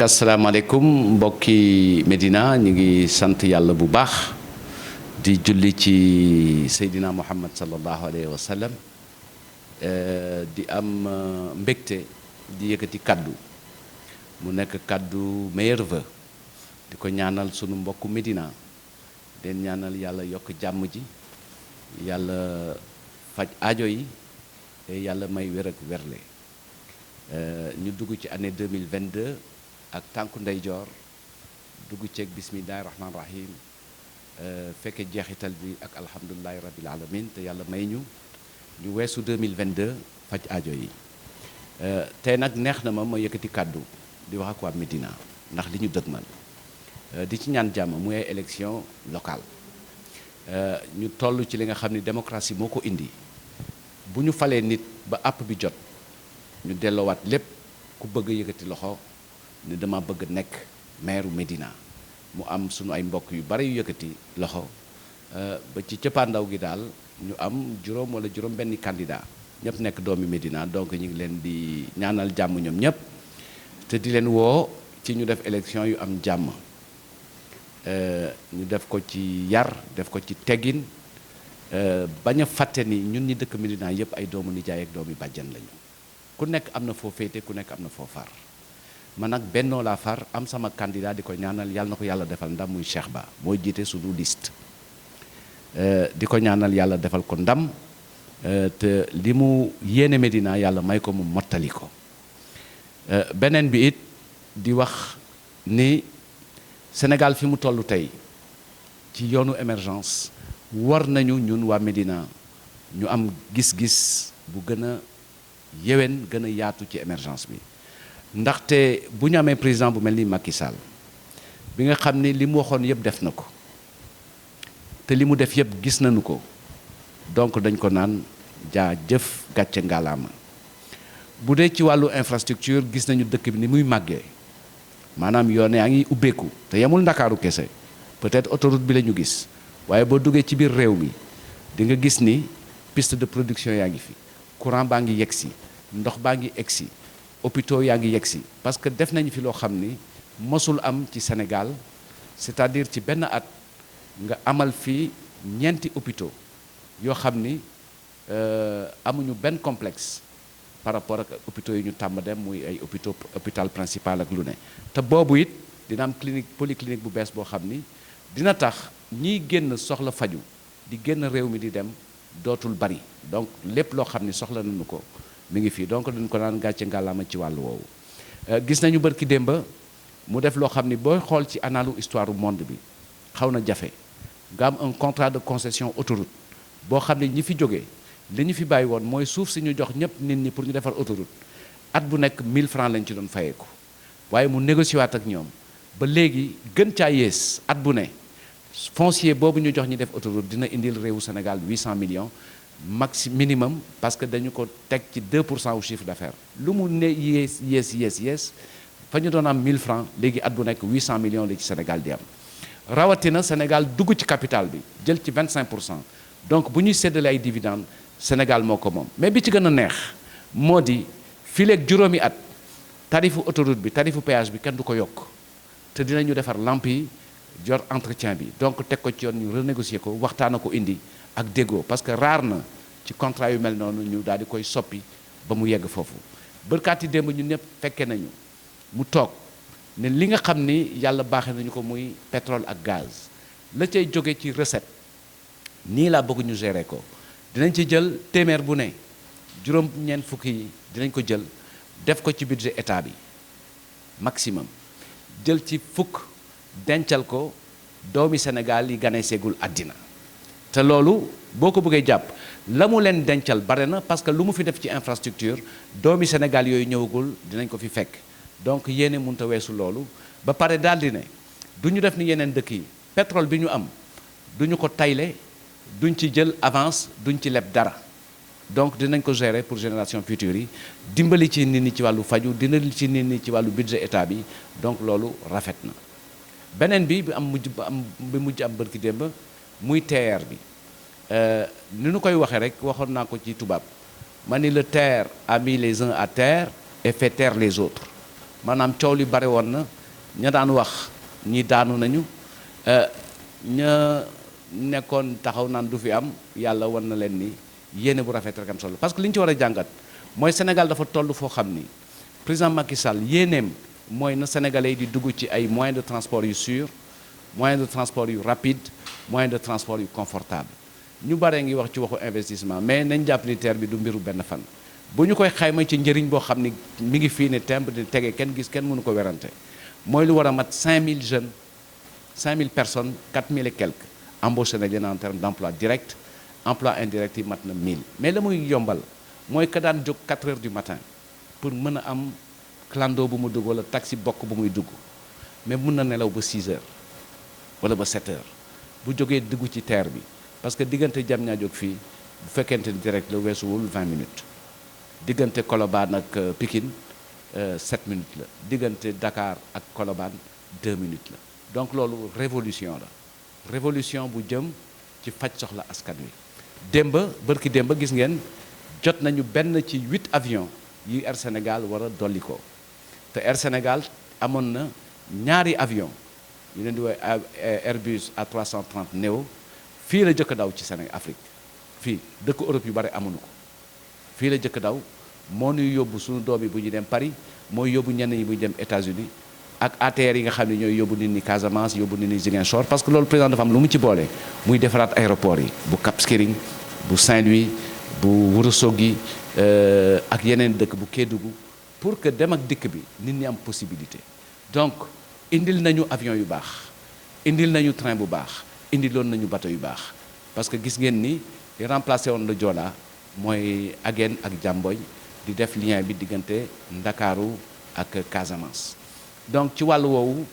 asalaamaaleykum mbokki Médina ñu ngi sant yàlla bu baax di julli ci Seydina Muhammad sallallahu alayhi wa sallam di am mbégte di yëkkati kaddu mu nekk kaddu meilleurs vœux di ko ñaanal sunu mbokku Médina den ñaanal yàlla yokk jàmm ji yàlla faj aajo yi te yàlla may wér ak werle ñu dugg ci année 2022 ak tànku ndeyjoor dugg ceeg bismillahi rahmaani rahim fekke jeexital bi ak alhamdulilahi rabbil alamin te yàlla may ñu weesu 2022 faj aajo yi tey nag neex na ma yëkkati kàddu di wax ak waa Médina ndax li ñu dëgmal di ci ñaan jàmm muy ay élection locale ñu toll ci li nga xam ni démocratie moo ko indi bu ñu falee nit ba àpp bi jot ñu delloowaat lépp ku bëgg a yëkkati loxo ne dama bëgg nekk maire Médina mu am sunu ay mbokk yu bari yu yëkkati loxo ba ci cëppaandaw gi daal ñu am juróom wala juróom benni candidat ñëpp nekk doomi Médina donc ñu ngi leen di ñaanal jàmm ñoom ñëpp te di leen woo ci ñu def élection yu am jàmm ñu def ko ci yar def ko ci teggin bañ a fàtte ni ñun ñi dëkk Médina yëpp ay doomu nijaay ak doomi bàjjan lañu ku nekk am na foo féete ku nekk am na foo far man nag bennoo laa far am sama candidat di ko ñaanal yàlla na ko yàlla defal ndam muy Cheikh Ba mooy jiite suñu liste di ko ñaanal yàlla defal ko ndam te li mu yéene Médina yàlla may ko mu mottali ko beneen bi it di wax ni Sénégal fi mu toll tey ci yoonu émergence war nañu ñun waa Médina ñu am gis-gis bu gën a yéwén gën a yaatu ci émergence bi ndaxte bu ñu amee président bu mel ni Macky Sall bi nga xam ni li mu waxoon yëpp def na ko te li mu def yëpp gis nañu ko donc dañ ko naan jaa jëf gàcce ngalaama bu dee ci wàllu infrastructure gis nañu dëkk bi ni muy màggee maanaam yoon yaa ngi ubbeeku te yemul ndakaaru kese peut-être autoroute bi la ñu gis waaye boo duggee ci biir réew mi di nga gis ni piste de production yaa ngi fi courant baa ngi yegsi ndox baa ngi egsi hôpitaux yaa ngi yegsi parce que def nañu fi loo xam ni mosul am ci Sénégal c'est-à-dire ci benn at nga amal fi ñeenti hôpitaux yoo xam ni amuñu benn complexe par rapport ak hôpitaux yi ñu tàmm dem muy ay hôpital principal ak lu ne te boobu it dina am polyclinique bu bees boo xam ni dina tax ñiy génn soxla faju di génn réew mi di dem dootul bari donc lépp loo xam ni soxla nañu ko mi ngi fii donc dañ ko naan gàcce ngàllaama ci wàllu woowu gis nañu bërki démba mu def loo xam ni booy xool ci analu histoire du monde bi xaw na jafe nga am un contrat de concession autoroute boo xam ne ñi fi jógee li ñu fi bàyyi woon mooy suuf si ñu jox ñëpp nit ñi pour ñu defar autoroute at bu nekk 1000 francs lañ ci doon fayeeku waaye mu négocié waat ak ñoom ba léegi gën caa yées at bu ne foncier boobu ñu jox ñi def autoroute dina indil réewu Sénégal 800 millions minimum parce que dañu ko teg ci 2% au chiffre d'affaires lu mu ne yées fa ñu doon am 1000 francs léegi at bu nekk 800 millions la ci Sénégal di am rawatina Sénégal dugg ci capital bi jël ci 25% donc bu ñuy séddale ay dividendes Sénégal moo ko moom mais bi ci gën a neex moo di fileeg juróomi at tarifu autoroute bi tarifu péage bi kenn du ko yokk te dinañu defar lamp yi jor entretien bi donc teg ko ci yoon ñu renégocier ko waxtaana ko indi ak déggoo parce que raar na ci contrat yu mel noonu ñu daal di koy soppi ba mu yegg foofu bërkaati démb ñun ñëpp fekke nañu mu toog ne li nga xam ni yàlla baaxee nañu ko muy pétrole ak gaz la cay jóge ci recette nii laa bëgg ñu gérer ko dinañ ci jël téeméer bu ne juróom-ñeent fukki yi dinañ ko jël def ko ci budget état bi maximum jël ci fukk dencal ko doomi Sénégal yi gane seegul àddina te loolu boo ko bëggee jàpp la mu leen dencal bare na parce que lu mu fi def ci infrastructure doomi Sénégal yooyu ñëwagul dinañ ko fi fekk donc yéene mënta weesu loolu ba pare daal di ne du ñu def ni yeneen dëkk yi pétrole bi ñu am du ñu ko tayle duñ ci jël avance duñ ci leb dara donc dinañ ko gérer pour génération future yi dimbali ci nit ñi ci wàllu faju dimbali ci nit ñi ci wàllu budget état bi donc loolu rafet na beneen bi bi mujj am bërki démb muy TER bi ni nu koy waxee rek waxoon naa ko ci tubaab ma ni le TER a mis les uns à terre et fait taire les autres maanaam coow li bare woon na ña daan wax ñi daanu nañu ña nekkoon taxaw naan du fi am yàlla wan na leen ni yéene bu rafet rek am solo parce que li ñu ci war a jàngat mooy Sénégal dafa toll foo xam ni président Macky Sall yéeneem mooy na sénégalais yi di dugg ci ay moyens de transport yu sûr moyens de transport yu rapide moyens de transport yu confortable ñu bare ngi wax ci waxu investissement mais nañ jàpp ni TER bi du mbiru benn fan bu ñu koy xayma ci njëriñ boo xam ni mi ngi fii ne temb di tege kenn gis kenn mënu ko werante mooy lu war a mat 5000 jeunes 5000 personnes 4000 et quelques embauché nañ leen en terme d' emploi direct emploi indirect yi mat na 1000 mais la muy yombal mooy que daan jóg 4 heures du matin pour mën a am clando bu mu dugg wala taxi bokk bu muy dugg mais mun na nelaw ba 6 heures wala ba 7 heures bu jógee dugg ci TER bi parce que diggante Diamniadio ak fii bu fekkente ni direct la weesuwul 20 minutes diggante Colobane ak Pikine 7 minutes la diggante Dakar ak Colobane 2 minutes la donc loolu révolution la révolution bu jëm ci faj soxla askan wi bërki démba gis ngeen jot nañu benn ci 8 avions yi Air Sénégal war a dolli ko te Air Sénégal amoon na ñaari avion ñu leen di woowee Airbus A330 Neo fii la jëkk daw ci Sénégal Afrique fii dëkk Europe yu bari amuñu ko fii la jëkk daw moo ñuy yóbbu suñu doom yi bu ñu dem Paris mooy yóbbu ñenn ñi bu ñu dem États-Unis ak ATR yi nga xam ne ñooy yóbbu nit ñi Casamance yóbbu nit ñi Ziguinchor parce que loolu président dafa am lu mu ci boole muy defaraat aéroport yi bu Cap Skirring bu Saint-Louis bu Ourossogui ak yeneen dëkk bu Kédougou pour que dem ak dikk bi nit ñi am possibilité donc indil nañu avion yu baax indil nañu train bu baax indiloon nañu bateau yu baax parce que gis ngeen ni li remplacé woon la Joola mooy Aguène ak Diamboy di def lien bi diggante Ndakaaru ak Casamance donc ci wàllu woowu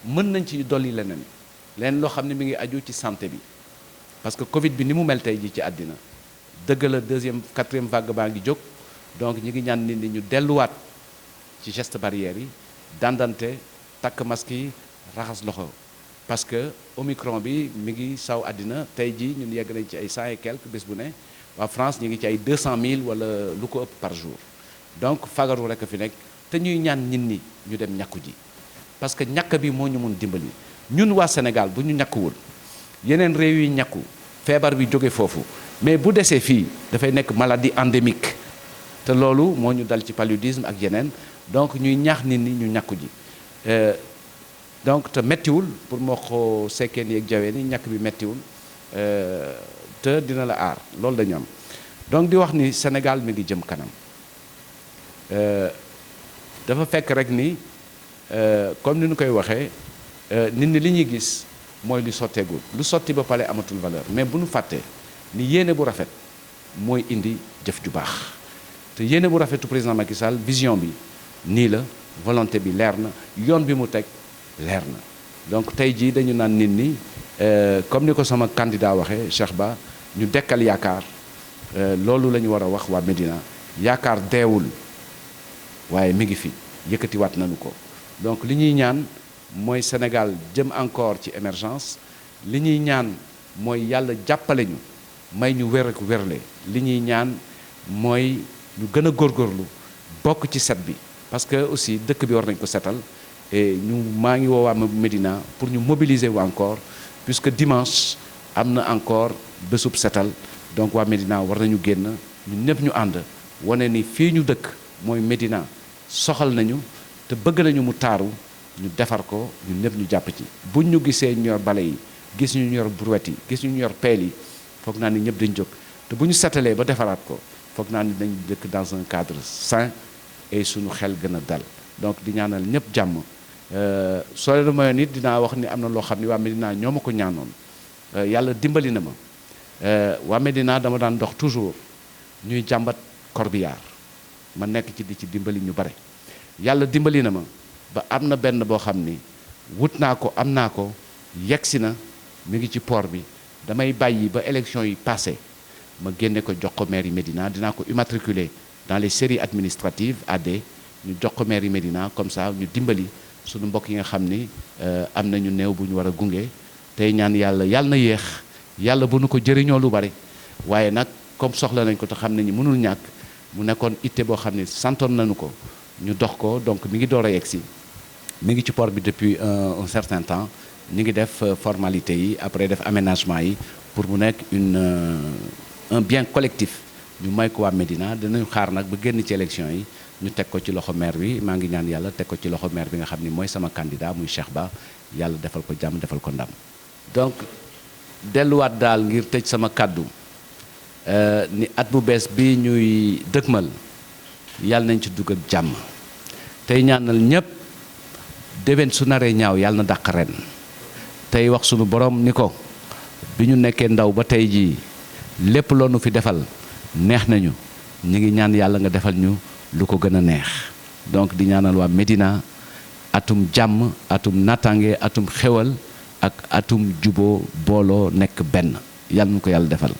mën nañ ci dolli leneen loo xam ne mi ngi aju ci santé bi parce que Covid bi ni mu mel tey ji ci àddina dëgg la 2e 4e vague baa ngi jóg donc ñi ngi ñaan nit ñi ñu delluwaat ci geste barrière yi dandante takk masque yi raxas loxo parce que Omicron bi mi ngi saw àddina tey ji ñun yegg nañ ci ay 100 et quelques bés bu ne waa France ñu ngi ci ay 200 000 wala lu ko ëpp par jour donc fagaru rek fi nekk te ñuy ñaan nit ñi ñu dem ñàkku ji parce que ñàkk bi moo ñu mun dimbali ñun waa Sénégal bu ñu ñàkkuwul yeneen réew yi ñàkku feebar bi jóge foofu mais bu desee fii dafay nekk maladie endémique te loolu moo ñu dal ci paludisme ak yeneen donc ñuy ñaax nit ñi ñu ñàkku ji donc te mettiwul pour moo ko sekkeen yeeg jawee ni ñàkk bi mettiwul te dina la aar loolu dañu am donc di wax ni Sénégal mi ngi jëm kanam dafa fekk rek ni comme ni ñu koy waxee nit ñi li ñuy gis mooy lu sotteegul lu sotti ba pare amatul valeur mais bu ñu fàttee ni yéene bu rafet mooy indi jëf ju baax te yéene bu rafetu président Macky Sall vision bi nii la volonté bi leer na yoon bi mu teg leer na donc tey jii dañu naan nit ñi comme ni ko sama candidat waxee Cheikh Ba ñu dekkal yaakaar loolu la ñu war a wax waa Médina yaakaar deewul waaye mi ngi fi yëkkatiwaat nañu ko donc li ñuy ñaan mooy Sénégal jëm encore ci émergence li ñuy ñaan mooy yàlla jàppale ñu may ñu wér ak wérle li ñuy ñaan mooy ñu gën a góorgóorlu bokk ci set bi parce que aussi dëkk bi war nañ ko setal et ñu maa ngi woowaa Médina pour ñu mobiliser wu encore puisque dimanche am na encore bésub setal donc waa Médina war nañu génn ñun ñëpp ñu ànd wane ni fii ñu dëkk mooy Médina soxal nañu te bëgg nañu mu taaru ñu defar ko ñun ñëpp ñu jàpp ci buñ ñu gisee ñu yor bale yi gis ñu yor brouette yi gis ñu yor pelle yi foog naa ni ñëpp dañ jóg te bu ñu setalee ba defaraat ko foog naa ni dañ dëkk dans un cadre sain et suñu xel gën a dal donc di ñaanal ñëpp jàmm soo leen mayoon nit dinaa wax ni am na loo xam ni waa Médina ñoo ma ko ñaanoon yàlla dimbali na ma waa Médina dama daan dox toujours ñuy jàmbat corbillard ma nekk ci di ci dimbali ñu bare yàlla dimbali na ma ba am na benn boo xam ni wut naa ko am naa ko yegsi na mi ngi ci port bi damay bàyyi ba élection yi passé ma génne ko jox ko mairie Médina dinaa ko immatriculer dans les séries administratives AD ñu jox ko mairie Médina comme ça ñu dimbali suñu mbokk yi nga xam ni am nañu néew bu ñu war a gunge tey ñaan yàlla na yéex yàlla bu nu ko jëriñoo lu bari waaye nag comme soxla nañ ko te xam nañu mënul ñàkk mu nekkoon itte boo xam ne santoon nañu ko ñu dox ko donc mi ngi door a yegsi mi ngi ci port bi depuis un certain temps ñu ngi def formalité yi après def aménagement yi pour mu nekk un bien collectif ñu may ko waa Médina dinañu xaar nag ba génn ci élection yi ñu teg ko ci loxo maire bi maa ngi ñaan yàlla teg ko ci loxo maire bi nga xam ni mooy sama candidat muy Cheikh Ba yàlla defal ko jàmm defal ko ndam. donc delluwaat daal ngir tëj sama kàddu ni at bu bees bi ñuy dëgmal yàlla nañ ci dugg ak jàmm tey ñaanal ñëpp déwén su naree ñaaw yàlla na dàq ren tey wax sunu borom ni ko bi ñu nekkee ndaw ba tey jii lépp loo nu fi defal neex nañu ñu ngi ñaan yàlla nga defal ñu lu ko gën a neex donc di ñaanal waa Médina atum jàmm atum nattaange atum xewal ak atum juboo booloo nekk benn yàlla na ko yàlla defal.